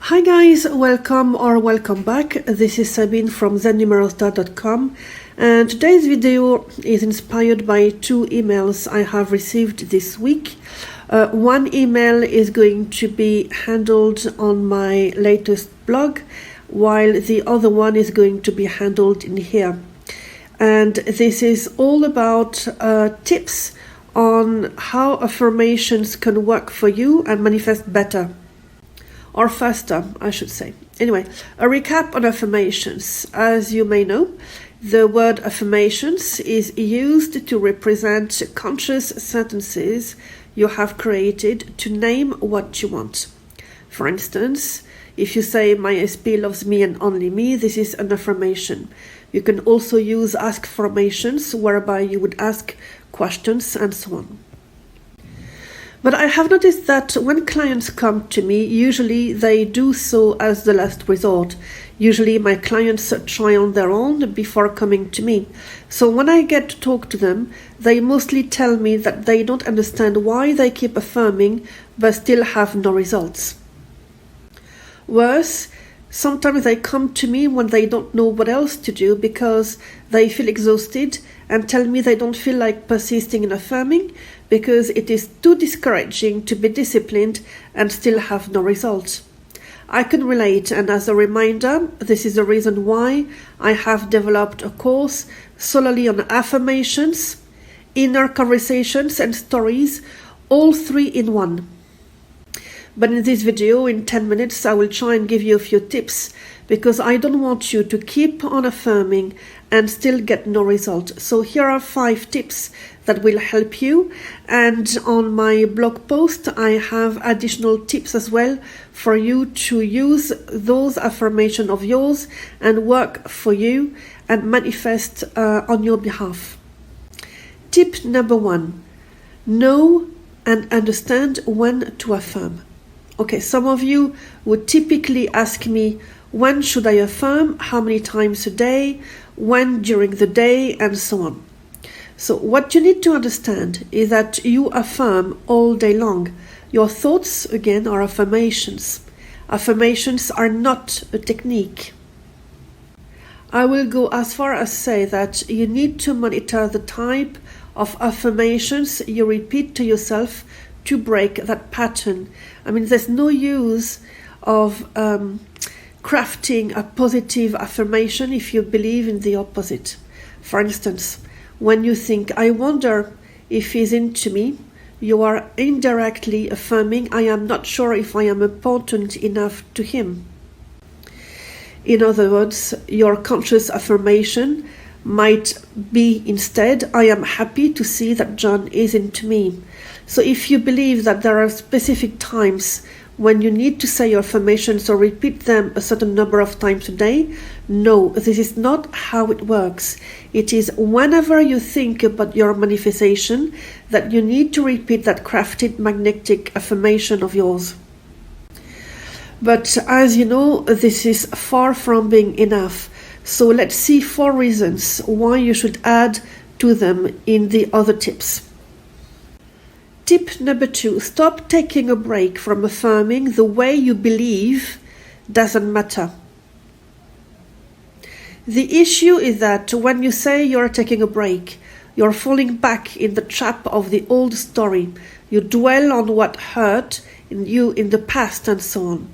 Hi guys, welcome or welcome back. This is Sabine from Zennumerostar.com, and today's video is inspired by two emails I have received this week. One email is going to be handled on my latest blog, while the other one is going to be handled in here. And this is all about tips on how affirmations can work for you and manifest better. Or faster, I should say. Anyway, a recap on affirmations. As you may know, the word affirmations is used to represent conscious sentences you have created to name what you want. For instance, if you say, "My SP loves me and only me," this is an affirmation. You can also use askformations, whereby you would ask questions and so on. But I have noticed that when clients come to me, usually they do so as the last resort. Usually my clients try on their own before coming to me. So when I get to talk to them, they mostly tell me that they don't understand why they keep affirming but still have no results. Worse, sometimes they come to me when they don't know what else to do because they feel exhausted and tell me they don't feel like persisting in affirming because it is too discouraging to be disciplined and still have no results. I can relate, and as a reminder, this is the reason why I have developed a course solely on affirmations, inner conversations and stories, all three in one. But in this video, in 10 minutes, I will try and give you a few tips because I don't want you to keep on affirming and still get no result. So here are 5 tips that will help you. And on my blog post, I have additional tips as well for you to use those affirmations of yours and work for you and manifest on your behalf. Tip number 1, know and understand when to affirm. Okay, some of you would typically ask me, when should I affirm, how many times a day, when during the day, and so on. So what you need to understand is that you affirm all day long. Your thoughts, again, are affirmations. Affirmations are not a technique. I will go as far as say that you need to monitor the type of affirmations you repeat to yourself to break that pattern. I mean, there's no use of crafting a positive affirmation if you believe in the opposite. For instance, when you think, "I wonder if he's into me," you are indirectly affirming, "I am not sure if I am important enough to him." In other words, your conscious affirmation might be instead, "I am happy to see that John is into me." So if you believe that there are specific times when you need to say your affirmations or repeat them a certain number of times a day, no, this is not how it works. It is whenever you think about your manifestation that you need to repeat that crafted magnetic affirmation of yours. But as you know, this is far from being enough. So let's see 4 reasons why you should add to them in the other tips. Tip number 2, stop taking a break from affirming. The way you believe doesn't matter. The issue is that when you say you're taking a break, you're falling back in the trap of the old story. You dwell on what hurt you in the past and so on.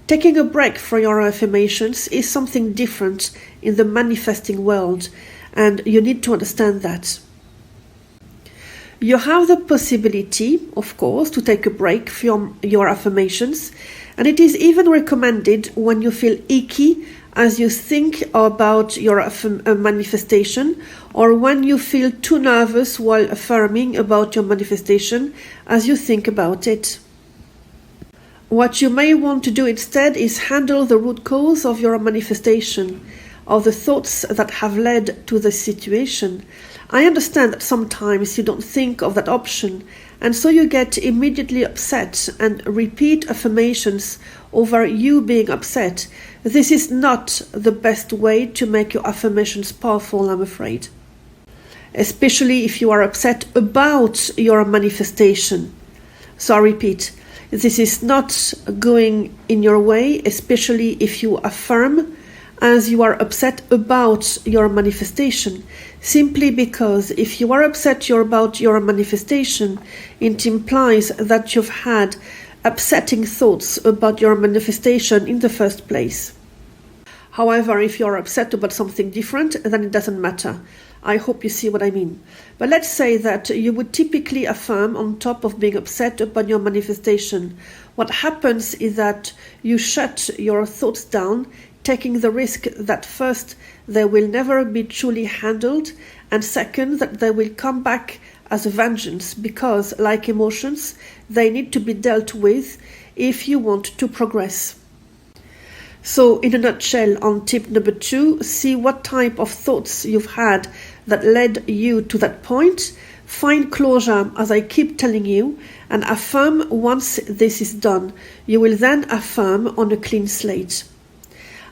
Taking a break from your affirmations is something different in the manifesting world, and you need to understand that. You have the possibility, of course, to take a break from your affirmations, and it is even recommended when you feel icky as you think about your manifestation, or when you feel too nervous while affirming about your manifestation as you think about it. What you may want to do instead is handle the root cause of your manifestation, of the thoughts that have led to the situation. I understand that sometimes you don't think of that option, and so you get immediately upset and repeat affirmations over you being upset. This is not the best way to make your affirmations powerful, I'm afraid. Especially if you are upset about your manifestation. So I repeat, This is not going in your way, especially if you affirm as you are upset about your manifestation. Simply because if you are upset about your manifestation, it implies that you've had upsetting thoughts about your manifestation in the first place. However, if you are upset about something different, then it doesn't matter. I hope you see what I mean. But let's say that you would typically affirm on top of being upset about your manifestation. What happens is that you shut your thoughts down, taking the risk that first, they will never be truly handled, and second, that they will come back as a vengeance because, like emotions, they need to be dealt with if you want to progress. So, in a nutshell, on tip number 2, see what type of thoughts you've had that led you to that point. Find closure, as I keep telling you, and affirm once this is done. You will then affirm on a clean slate.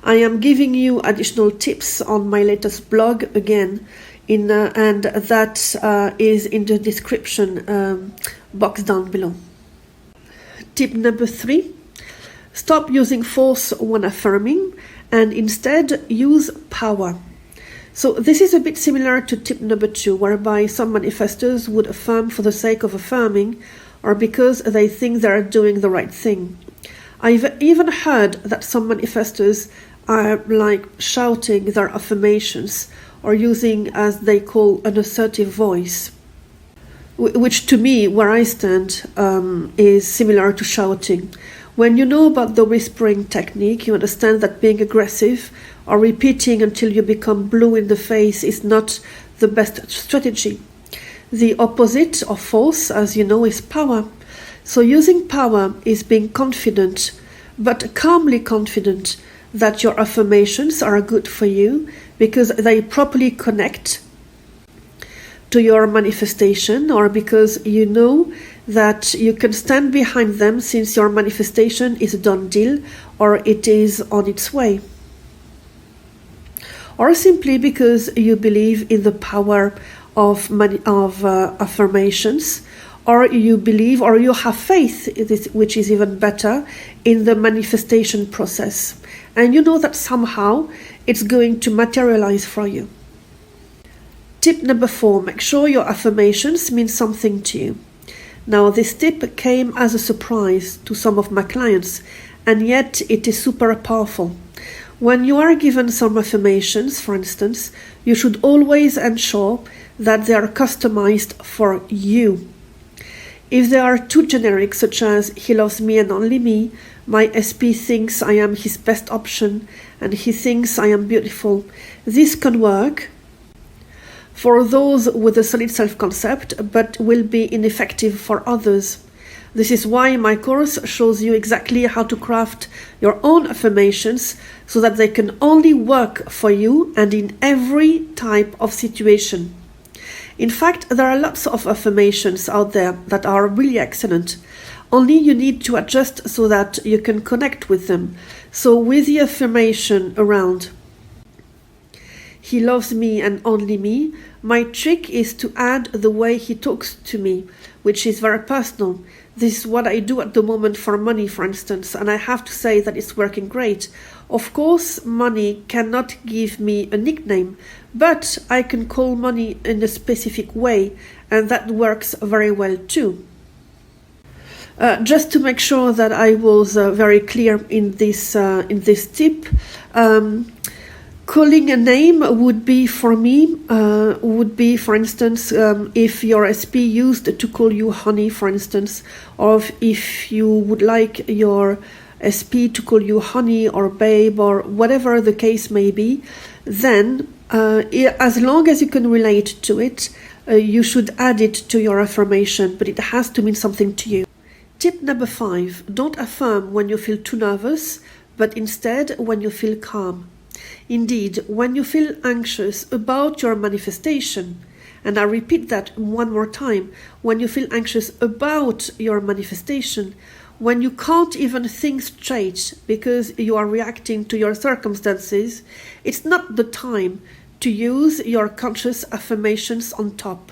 I am giving you additional tips on my latest blog again, and that is in the description box down below. Tip number 3. Stop using force when affirming and instead use power. So this is a bit similar to tip number 2, whereby some manifestors would affirm for the sake of affirming or because they think they are doing the right thing. I've even heard that some manifestors are like shouting their affirmations or using, as they call, an assertive voice, which to me, where I stand, is similar to shouting. When you know about the whispering technique, you understand that being aggressive or repeating until you become blue in the face is not the best strategy. The opposite of force, as you know, is power. So using power is being confident, but calmly confident that your affirmations are good for you because they properly connect to your manifestation, or because you know that you can stand behind them since your manifestation is a done deal or it is on its way. Or simply because you believe in the power of affirmations, or you believe or you have faith, which is even better, in the manifestation process. And you know that somehow it's going to materialize for you. Tip number 4, make sure your affirmations mean something to you. Now, this tip came as a surprise to some of my clients, and yet it is super powerful. When you are given some affirmations, for instance, you should always ensure that they are customized for you. If they are too generic, such as "he loves me and only me," "my SP thinks I am his best option," and "he thinks I am beautiful," this can work for those with a solid self-concept, but will be ineffective for others. This is why my course shows you exactly how to craft your own affirmations so that they can only work for you and in every type of situation. In fact, there are lots of affirmations out there that are really excellent. Only you need to adjust so that you can connect with them. So with the affirmation around "he loves me and only me," my trick is to add the way he talks to me, which is very personal. This is what I do at the moment for money, for instance, and I have to say that it's working great. Of course, money cannot give me a nickname, but I can call money in a specific way, and that works very well too. Just to make sure that I was very clear in this tip, calling a name would be, for instance, if your SP used to call you honey, for instance, or if you would like your SP to call you honey or babe or whatever the case may be, then as long as you can relate to it, you should add it to your affirmation, but it has to mean something to you. Tip number 5, don't affirm when you feel too nervous, but instead when you feel calm. Indeed, when you feel anxious about your manifestation, and I repeat that one more time, when you feel anxious about your manifestation, when you can't even think straight because you are reacting to your circumstances, it's not the time to use your conscious affirmations on top.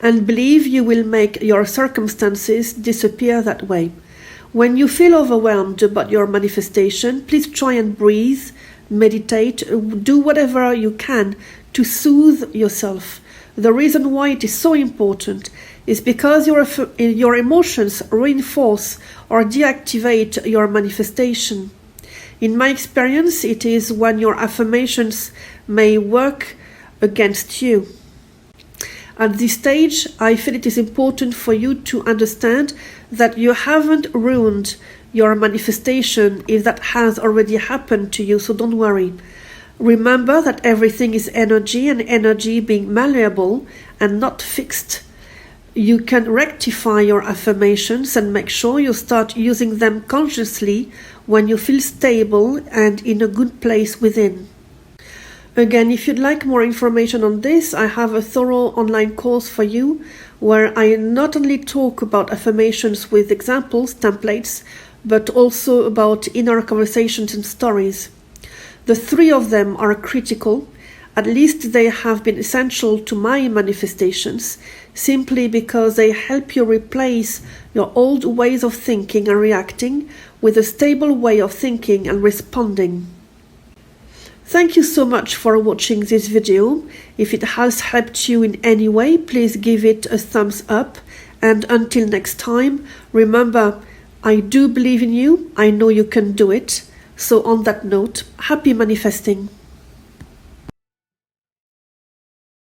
and believe you will make your circumstances disappear that way. When you feel overwhelmed about your manifestation, please try and breathe, meditate, do whatever you can to soothe yourself. The reason why it is so important is because your emotions reinforce or deactivate your manifestation. In my experience, it is when your affirmations may work against you. At this stage, I feel it is important for you to understand that you haven't ruined your manifestation if that has already happened to you, so don't worry. Remember that everything is energy, and energy being malleable and not fixed. You can rectify your affirmations and make sure you start using them consciously when you feel stable and in a good place within. Again, if you'd like more information on this, I have a thorough online course for you where I not only talk about affirmations with examples, templates, but also about inner conversations and stories. The three of them are critical. At least they have been essential to my manifestations, simply because they help you replace your old ways of thinking and reacting with a stable way of thinking and responding. Thank you so much for watching this video. If it has helped you in any way, please give it a thumbs up. And until next time, remember, I do believe in you. I know you can do it. So on that note, happy manifesting.